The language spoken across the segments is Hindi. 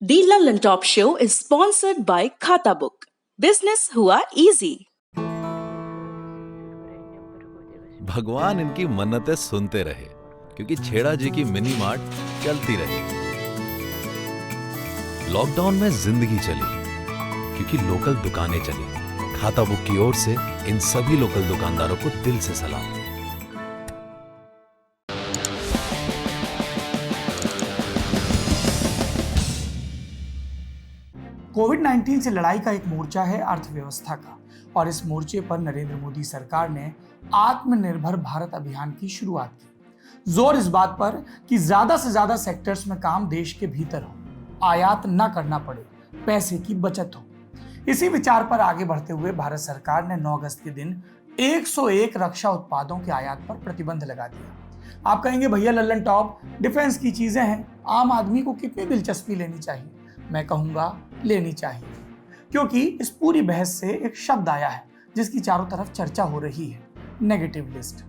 The London Top Show is sponsored by Khata Book. Business हुआ easy. भगवान इनकी मन्नतें सुनते रहे, क्योंकि छेड़ा जी की मिनी मार्ट चलती रही। लॉकडाउन में जिंदगी चली, क्योंकि लोकल दुकानें चली। खाता बुक की ओर से इन सभी लोकल दुकानदारों को दिल से सलाम। कोविड-19 से लड़ाई का एक मोर्चा है अर्थव्यवस्था का, और इस मोर्चे पर नरेंद्र मोदी सरकार ने आत्मनिर्भर भारत अभियान की शुरुआत की। जोर इस बात पर कि ज्यादा से ज्यादा सेक्टर्स में काम देश के भीतर हो, आयात न करना पड़े, पैसे की बचत हो। इसी विचार पर आगे बढ़ते हुए भारत सरकार ने 9 अगस्त के दिन 101 रक्षा उत्पादों के आयात पर प्रतिबंध लगा दिया। आप कहेंगे भैया लल्लन टॉप, डिफेंस की चीजें हैं, आम आदमी को कितनी दिलचस्पी लेनी चाहिए? मैं कहूंगा लेनी चाहिए, क्योंकि इस पूरी बहस से एक शब्द आया है जिसकी चारों तरफ चर्चा हो रही है, नेगेटिव लिस्ट।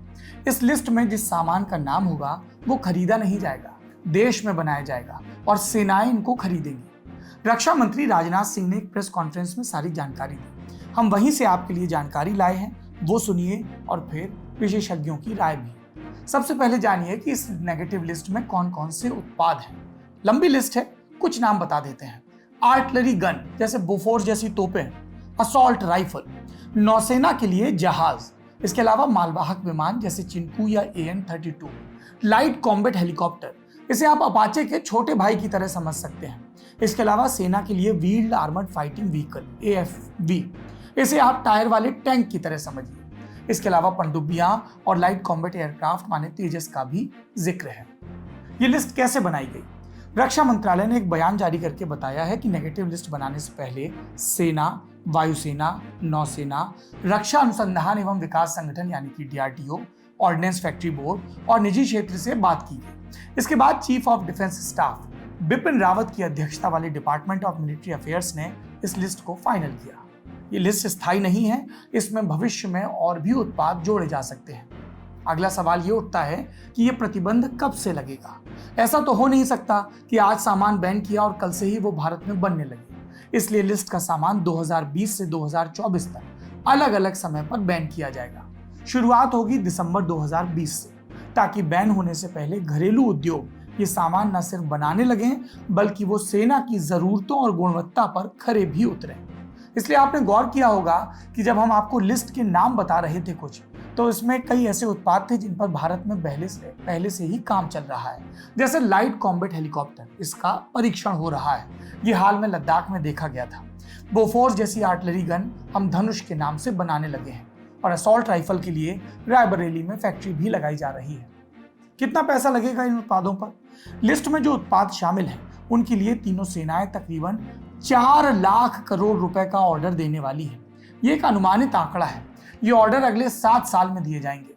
इस लिस्ट में जिस सामान का नाम होगा वो खरीदा नहीं जाएगा, देश में बनाया जाएगा और सेनाएं इनको खरीदेंगी। रक्षा मंत्री राजनाथ सिंह ने एक प्रेस कॉन्फ्रेंस में सारी जानकारी दी। हम वहीं से आपके लिए जानकारी लाए हैं, वो सुनिए और फिर विशेषज्ञों की राय भी। सबसे पहले जानिए कि इस नेगेटिव लिस्ट में कौन कौन से उत्पाद हैं। लंबी लिस्ट है, कुछ नाम बता देते हैं। आर्टिलरी गन जैसे बोफोर्स जैसी तोपें, असॉल्ट राइफल, नौसेना के लिए जहाज, इसके अलावा मालवाहक विमान जैसे चिनकू या AN-32, लाइट कॉम्बैट हेलीकॉप्टर, इसे आप अपाचे के छोटे भाई की तरह समझ सकते हैं। इसके अलावा सेना के लिए wheeled armoured fighting vehicle AFV, इसे आप टायर वाले टैंक की तरह समझिए। इसके अलावा पनडुब्बियां और लाइट कॉम्बैट एयरक्राफ्ट माने तेजस का भी जिक्र है। ये लिस्ट कैसे बनाई गई? रक्षा मंत्रालय ने एक बयान जारी करके बताया है कि नेगेटिव लिस्ट बनाने से पहले सेना, वायुसेना, नौसेना, रक्षा अनुसंधान एवं विकास संगठन यानी कि DRDO, ऑर्डिनेंस फैक्ट्री बोर्ड और निजी क्षेत्र से बात की गई। इसके बाद chief of defence staff Bipin Rawat की अध्यक्षता वाले डिपार्टमेंट ऑफ मिलिट्री अफेयर्स ने इस लिस्ट को फाइनल किया। ये लिस्ट स्थायी नहीं है, इसमें भविष्य में और भी उत्पाद जोड़े जा सकते हैं। अगला सवाल ये उठता है कि ये प्रतिबंध कब से लगेगा? ऐसा तो हो नहीं सकता कि आज सामान बैन किया और कल से ही वो भारत में बनने लगे। इसलिए लिस्ट का सामान 2020 से 2024 तक अलग अलग समय पर बैन किया जाएगा। शुरुआत होगी दिसंबर 2020 से, ताकि बैन होने से पहले घरेलू उद्योग ये सामान न सिर्फ बनाने लगे बल्कि वो सेना की जरूरतों और गुणवत्ता पर खरे भी उतरे। इसलिए आपने गौर किया होगा कि जब हम आपको लिस्ट के नाम बता रहे थे कुछ, तो इसमें कई ऐसे उत्पाद थे जिन पर भारत में पहले से ही काम चल रहा है। जैसे लाइट कॉम्बैट हेलीकॉप्टर, इसका परीक्षण हो रहा है, ये हाल में लद्दाख में देखा गया था। बोफोर्स जैसी आर्टिलरी गन हम धनुष के नाम से बनाने लगे हैं, और असॉल्ट राइफल के लिए रायबरेली में फैक्ट्री भी लगाई जा रही है। कितना पैसा लगेगा इन उत्पादों पर? लिस्ट में जो उत्पाद शामिल हैं उनके लिए तीनों सेनाएं तकरीबन 4 लाख करोड़ रुपए का ऑर्डर देने वाली है। ये एक अनुमानित आंकड़ा है। ये ऑर्डर अगले 7 साल में दिए जाएंगे।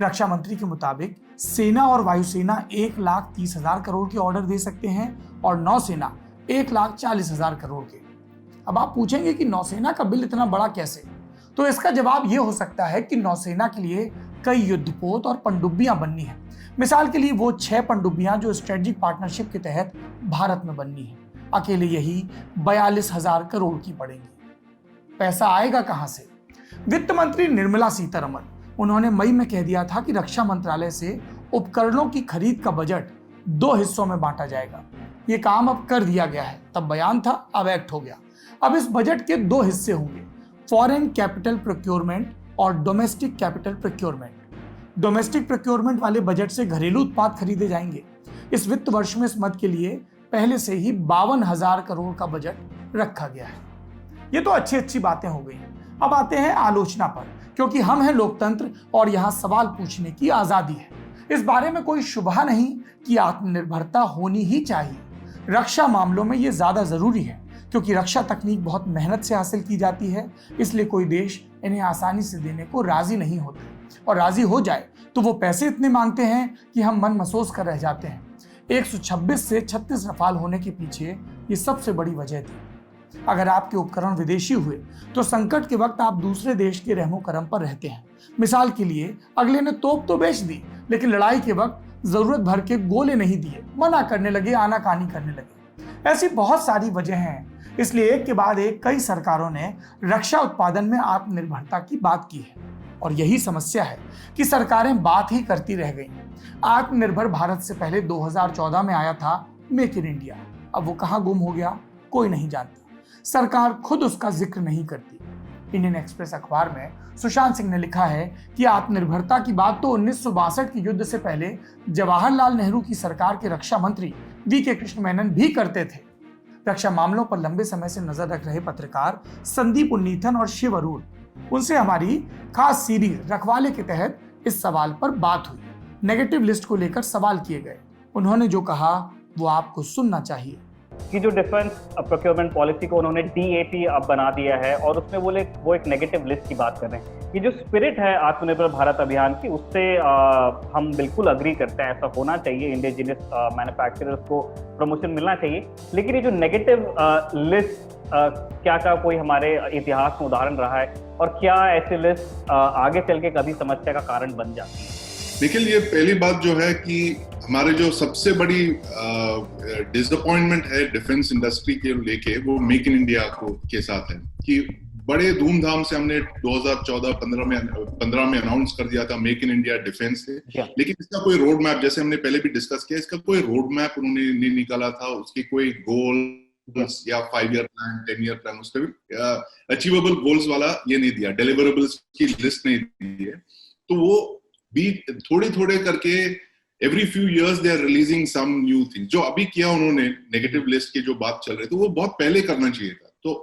रक्षा मंत्री के मुताबिक सेना और वायुसेना 1,30,000 करोड़ के ऑर्डर दे सकते हैं और नौसेना 1,40,000 करोड़ के। अब आप पूछेंगे कि नौसेना का बिल इतना बड़ा कैसे? तो इसका जवाब ये हो सकता है कि नौसेना के लिए कई युद्धपोत और पनडुब्बियां बननी है। मिसाल के लिए वो 6 पनडुब्बियां जो स्ट्रेटेजिक पार्टनरशिप के तहत भारत में बननी है, अकेले यही 42,000 करोड़ की पड़ेंगी। पैसा आएगा कहां से? वित्त मंत्री निर्मला सीतारमण, उन्होंने मई में कह दिया था कि रक्षा मंत्रालय से उपकरणों की खरीद का बजट 2 हिस्सों में बांटा जाएगा। ये काम अब कर दिया गया है, तब बयान था, अब एक्ट हो गया। अब इस बजट के 2 हिस्से होंगे, फॉरेन कैपिटल प्रोक्योरमेंट और domestic capital procurement. Domestic procurement वाले बजट से घरेलू उत्पाद खरीदे जाएंगे। इस वित्त वर्ष में इस मद के लिए पहले से ही 52,000 करोड़ का बजट रखा गया है। ये तो अच्छी बातें हो गई। अब आते हैं आलोचना पर, क्योंकि हम हैं लोकतंत्र और यहाँ सवाल पूछने की आजादी है। इस बारे में कोई शुबहा नहीं कि आत्मनिर्भरता होनी ही चाहिए। रक्षा मामलों में ये ज्यादा जरूरी है, क्योंकि रक्षा तकनीक बहुत मेहनत से हासिल की जाती है। इसलिए कोई देश इन्हें आसानी से देने को राजी नहीं होता, और राजी हो जाए तो वो पैसे इतने मांगते हैं कि हम मन महसूस कर रह जाते हैं। 126 से 36 रफाल होने के पीछे ये सबसे बड़ी वजह थी। अगर आपके उपकरण विदेशी हुए तो संकट के वक्त आप दूसरे देश के रहमो करम पर रहते हैं। मिसाल के लिए, अगले ने तोप तो बेच दी, लेकिन लड़ाई के वक्त जरूरत भर के गोले नहीं दिए, मना करने लगे, आनाकानी करने लगे। ऐसी बहुत सारी वजह हैं, इसलिए एक के बाद एक कई सरकारों ने रक्षा उत्पादन में आत्मनिर्भरता की बात की है। और यही समस्या है कि सरकारें बात ही करती रह गईं। आत्मनिर्भर भारत से पहले 2014 में आया था मेक इन इंडिया। अब वो कहां गुम हो गया, कोई नहीं जानता। सरकार खुद उसका जिक्र नहीं करती। इंडियन एक्सप्रेस अखबार में सुशांत सिंह ने लिखा है कि आत्मनिर्भरता की बात तो 1962 के युद्ध से पहले जवाहरलाल नेहरू की सरकार के रक्षा मंत्री वी.के. कृष्ण मेनन भी करते थे। रक्षा मामलों पर लंबे समय से नजर रख रहे पत्रकार संदीप उन्नीथन और शिव अरूर, उनसे हमारी खास सीरीज रखवाले के तहत इस सवाल पर बात हुई। नेगेटिव लिस्ट को लेकर सवाल किए गए। उन्होंने जो कहा वो आपको सुनना चाहिए। कि जो डिफेंस प्रोक्योरमेंट पॉलिसी को उन्होंने DAP अब बना दिया है और उसमें वो एक नेगेटिव लिस्ट की बात कर रहे हैं। ये जो स्पिरिट है आत्मनिर्भर भारत अभियान की, उससे हम बिल्कुल अग्री करते हैं। ऐसा होना चाहिए, इंडिजिनियस मैन्युफैक्चरर्स को प्रमोशन मिलना चाहिए। लेकिन ये जो नेगेटिव लिस्ट क्या कोई हमारे इतिहास में उदाहरण रहा है, और क्या ऐसी लिस्ट आगे चल के कभी समस्या का कारण बन जाती है? देखिए, ये पहली बात जो है कि हमारे जो सबसे बड़ी डिसअपॉइंटमेंट है डिफेंस इंडस्ट्री के लेके, वो मेक इन इंडिया के साथ है कि बड़े धूमधाम से हमने 2014-15 में अनाउंस कर दिया था मेक इन इंडिया डिफेंस से, लेकिन इसका कोई रोड मैप, जैसे हमने पहले भी डिस्कस किया, इसका कोई रोड मैप उन्होंने नहीं निकाला था। उसके कोई गोल या 5 ईयर प्लान, 10 ईयर प्लान, उसका भी अचीवेबल गोल्स वाला ये नहीं दिया, डिलीवरेबल्स की लिस्ट नहीं दी है। तो वो भी थोड़े करके every few years they are releasing some new thing. जो अभी किया उन्होंने नेगेटिव लिस्ट की जो बात चल रही थी, वो बहुत पहले करना चाहिए था। तो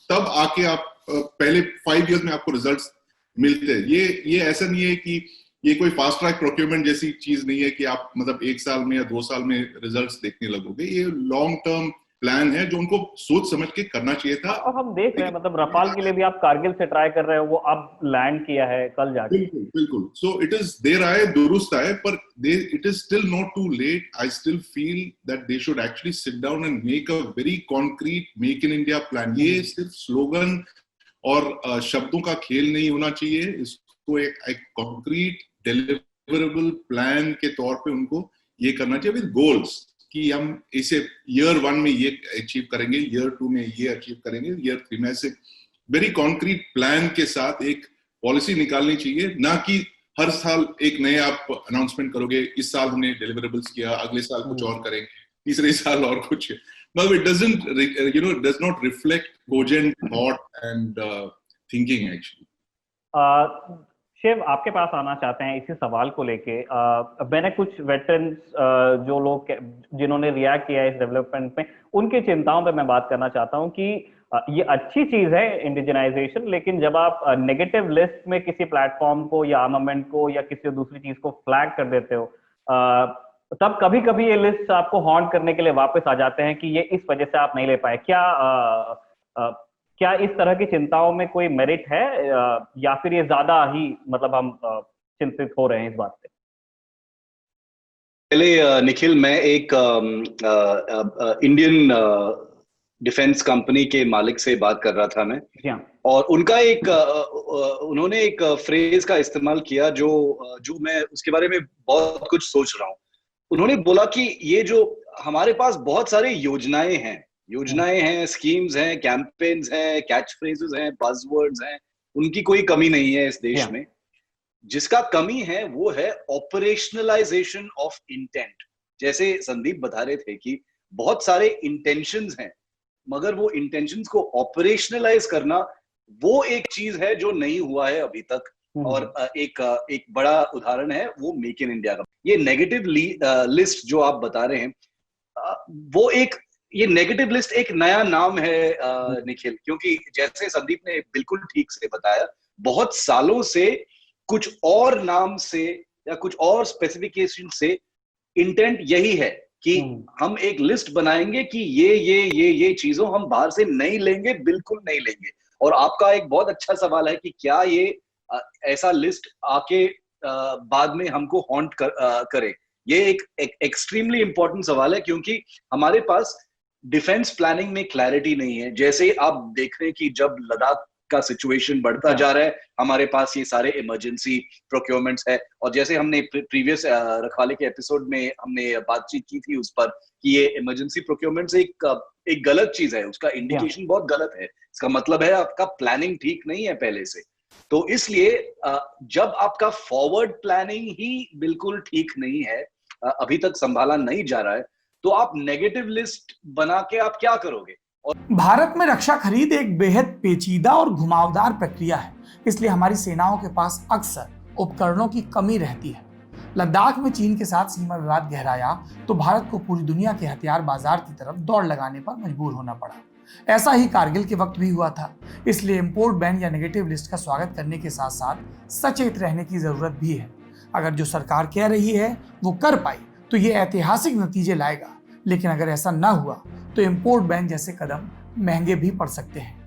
तब आके आप पहले 5 इयर्स में आपको रिजल्ट्स मिलते हैं। ये ऐसा नहीं है कि ये कोई फास्ट ट्रैक प्रोक्योरमेंट जैसी चीज नहीं है कि आप मतलब 1 साल में या 2 साल में रिजल्ट्स देखने लगोगे। ये लॉन्ग टर्म प्लान है जो उनको सोच समझ के करना चाहिए था। और हम देख रहे हैं, मतलब रफाल के लिए भी आप कारगिल से ट्राई कर रहे हो, वो अब लैंड किया है कल जाके। बिल्कुल। सो इट इज देर आए दुरुस्त आए, पर it is still not too late. I still feel that they should actually sit down and make a very concrete make in India plan. ये सिर्फ स्लोगन और शब्दों का खेल नहीं होना चाहिए। इसको एक कॉन्क्रीट डिलीवरेबल प्लान के तौर पे उनको ये करना चाहिए विद गोल्स कि हम इसे ईयर 1 में ये अचीव करेंगे, ईयर 2 में ये अचीव करेंगे, ईयर 3 में। ऐसे वेरी कॉन्क्रीट प्लान के साथ एक पॉलिसी निकालनी चाहिए, ना कि हर साल एक नए आप अनाउंसमेंट करोगे, इस साल हमने डिलीवरेबल्स किया, अगले साल कुछ और करेंगे, तीसरे साल और कुछ। मतलब it doesn't does not reflect cogent thought and thinking actually. Shiv, आपके पास आना चाहते हैं इसी सवाल को लेके। मैंने कुछ वेटरन्स जो लोग जिन्होंने रिएक्ट किया इस डेवलपमेंट में, उनकी चिंताओं पे मैं बात करना चाहता हूं कि ये अच्छी चीज है इंडिजिनाइजेशन, लेकिन जब आप नेगेटिव लिस्ट में किसी प्लेटफॉर्म को या आर्मामेंट को या किसी दूसरी चीज को फ्लैग कर देते हो, तब कभी कभी ये लिस्ट आपको हॉन्ट करने के लिए वापस आ जाते हैं कि ये इस वजह से आप नहीं ले पाए। क्या इस तरह की चिंताओं में कोई मेरिट है, या फिर ये ज्यादा ही मतलब हम चिंतित हो रहे हैं इस बात पे? पहले निखिल, मैं एक इंडियन डिफेंस कंपनी के मालिक से बात कर रहा था मैं, और उनका उन्होंने एक फ्रेज का इस्तेमाल किया जो मैं उसके बारे में बहुत कुछ सोच रहा हूँ। उन्होंने बोला कि ये जो हमारे पास बहुत सारे योजनाएं हैं, स्कीम्स हैं, कैंपेन्स हैं, कैच फ्रेजेस हैं, बज़वर्ड्स हैं, उनकी कोई कमी नहीं है इस देश में। जिसका कमी है वो है ऑपरेशनलाइजेशन ऑफ इंटेंट। जैसे संदीप बता रहे थे कि बहुत सारे इंटेंशंस हैं, मगर वो इंटेंशंस को ऑपरेशनलाइज करना वो एक चीज है जो नहीं हुआ है अभी तक। और एक बड़ा उदाहरण है वो मेक इन इंडिया का। ये नेगेटिव लिस्ट जो आप बता रहे हैं, ये नेगेटिव लिस्ट एक नया नाम है निखिल, क्योंकि जैसे संदीप ने बिल्कुल ठीक से बताया, बहुत सालों से कुछ और नाम से या कुछ और स्पेसिफिकेशन से इंटेंट यही है कि हम एक लिस्ट बनाएंगे कि ये चीजों हम बाहर से नहीं लेंगे, बिल्कुल नहीं लेंगे। और आपका एक बहुत अच्छा सवाल है कि क्या ये ऐसा लिस्ट आके बाद में हमको हॉन्ट करे। ये एक एक्सट्रीमली इंपॉर्टेंट सवाल है, क्योंकि हमारे पास डिफेंस प्लानिंग में क्लैरिटी नहीं है। जैसे आप देख रहे हैं कि जब लद्दाख का सिचुएशन बढ़ता जा रहा है, हमारे पास ये सारे इमरजेंसी प्रोक्योरमेंट्स है, और जैसे हमने प्रीवियस रखवाले के एपिसोड में हमने बातचीत की थी उस पर कि ये इमरजेंसी प्रोक्योरमेंट्स एक गलत चीज है, उसका इंडिकेशन बहुत गलत है। इसका मतलब है आपका प्लानिंग ठीक नहीं है पहले से। तो इसलिए जब आपका फॉरवर्ड प्लानिंग ही बिल्कुल ठीक नहीं है, अभी तक संभाला नहीं जा रहा है, तो आप नेगेटिव लिस्ट बना के आप क्या करोगे? भारत में रक्षा खरीद एक बेहद पेचीदा और घुमावदार प्रक्रिया है, इसलिए हमारी सेनाओं के पास अक्सर उपकरणों की कमी रहती है। लद्दाख में चीन के साथ सीमा विवाद गहराया तो भारत को पूरी दुनिया के हथियार बाजार की तरफ दौड़ लगाने पर मजबूर होना पड़ा। ऐसा ही कारगिल के वक्त भी हुआ था। इसलिए इंपोर्ट बैन या नेगेटिव लिस्ट का स्वागत करने के साथ साथ सचेत रहने की जरूरत भी है। अगर जो सरकार कह रही है वो कर पाई तो ये ऐतिहासिक नतीजे लाएगा, लेकिन अगर ऐसा ना हुआ तो इंपोर्ट बैन जैसे कदम महंगे भी पड़ सकते हैं।